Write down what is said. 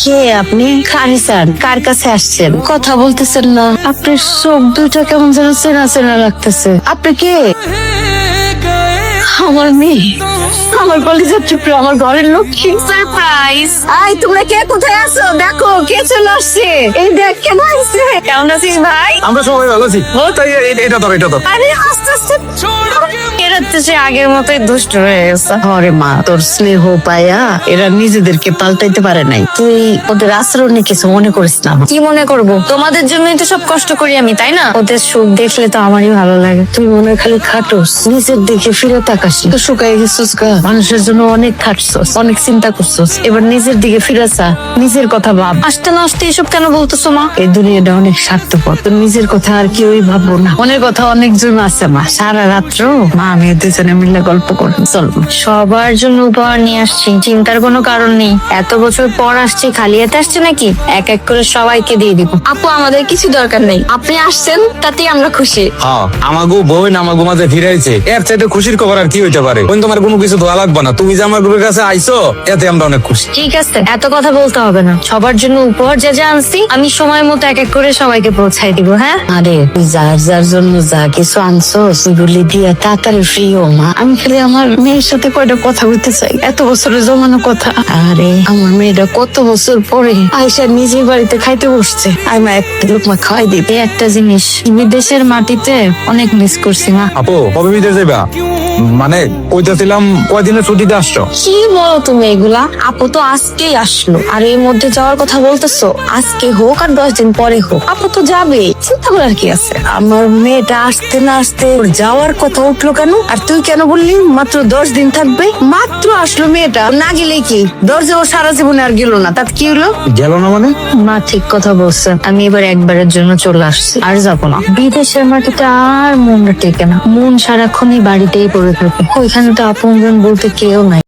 কে আপনি? কারে স্যার? কার কাছে আসছেন? কথা বলতেছেন না, আপনার চোখ দুইটা কেমন যেন চেনা চেনা লাগতেছে। আপনি কে? আমার মেয়ে, আমার কলেজের টুকরো, আমার ঘরের লক্ষ্মী। সারপ্রাইজ! আই তোমরা কে কোথায় আছো? দেখো কে চলে আসছে। এই দেখ কেন আসছে। কেমন আছিস ভাই? আমরা সবাই ভালো আছি। তাই এটা তো আরে আস্তে আস্তে এরা তো সে আগের মতোই দুষ্ট হয়ে গেছে। আরে মা, তোর স্নেহ পায়া এরা নিজেদেরকে পাল্টাইতে পারে নাই। তুই ওদের আচরণে কিছু মনে করিস না। কি মনে করব? তোমাদের জন্যই তো সব কষ্ট করি আমি, তাই না? ওদের সুখ দেখলে তো আমারই ভালো লাগে। তুই মনে হয় খালি খাটোস, নিজের দিকে ফিরে তাকাস। তো শুকাই গেছিস গা, মানুষের জন্য অনেক খাটছস, অনেক চিন্তা করছস। এবার নিজের দিকে ফিরে চা, নিজের কথা ভাব। আসতে না আসতে এসব কেন বলতেছো মা? এই দুনিয়াটা অনেক স্বার্থপর, তোর নিজের কথা আর কেউই ভাববো না। মনের কথা অনেকজন আছে মা। সারা রাত্র মা আমি দুজনে মিলে গল্প করবো। চল সবার জন্য উপহার নিয়ে আসছি, চিন্তার কোনো কারণ নেই। এত বছর পর আসছি, খালি হাতে আসছে নাকি? এক এক করে সবাইকে দিয়ে দিব। আপু আমাদের কিছু দরকার নেই, আপনি আসছেন তাতেই আমরা খুশি। হ্যাঁ, আমাগো বউন আমাগো মাঝে ফিরাইছে, এর চাইতে খুশির খবর আর কি হইতে পারে? তোমার কোনো কিছু দোয়া লাগবে না, তুমি যে আমার গ্রুপের কাছে আইছো এতে আমরা অনেক খুশি। ঠিক আছে, এত কথা বলতে হবে না। সবার জন্য উপহার যা যা আনছি আমি সময় মতো এক এক করে সবাইকে পৌঁছাই দিব। হ্যাঁ, আরে তুই যার যার জন্য যা কিছু আনছো সেগুলি দিয়া তাড়াতাড়ি ফ্রি ও মা। আমি খালি আমার মেয়ের সাথে কয়টা কথা বলতে চাই, এত বছরের জমানো কথা। আরে আমার মেয়েটা কত বছর পরে আয়সা নিজের বাড়িতে খাইতে বসছে। আর মা একটা লোকমা খাওয়াই দিবে। এই একটা জিনিস বিদেশের মাটিতে অনেক মিস করছি মা। আপু কবে বিদেশ যাইবা? মানে কইতেছিলাম কয়দিনের ছুটিতে আসছো? কি বলো তুমি এগুলা? আপু তো আজকেই আসলো, আর এর মধ্যে যাওয়ার কথা বলতেছো? আজকে হোক আর 10 দিন পরে হোক, আপু তো যাবে। চিন্তা করার কি আছে? আমার মেয়েটা আসতে না আসতে ওর যাওয়ার কথা উঠলো কেন? আর তুই কেন বললি মাত্র 10 দিন থাকবে? মাত্র আসলো মেয়েটা, না গেলে কি দরজা ও সারা জীবনে আর গেল না, তাতে কি হলো? গেল না মানে? মা ঠিক কথা বলছে, আমি এবার একবারের জন্য চলে আসছি, আর যাবো না। বিদেশের মাটিতে আর মনটা টেকে না, মন সারাক্ষণই বাড়িতেই পড়ে থাকে। ওইখানে তো আপনজন বলতে কেউ নাই।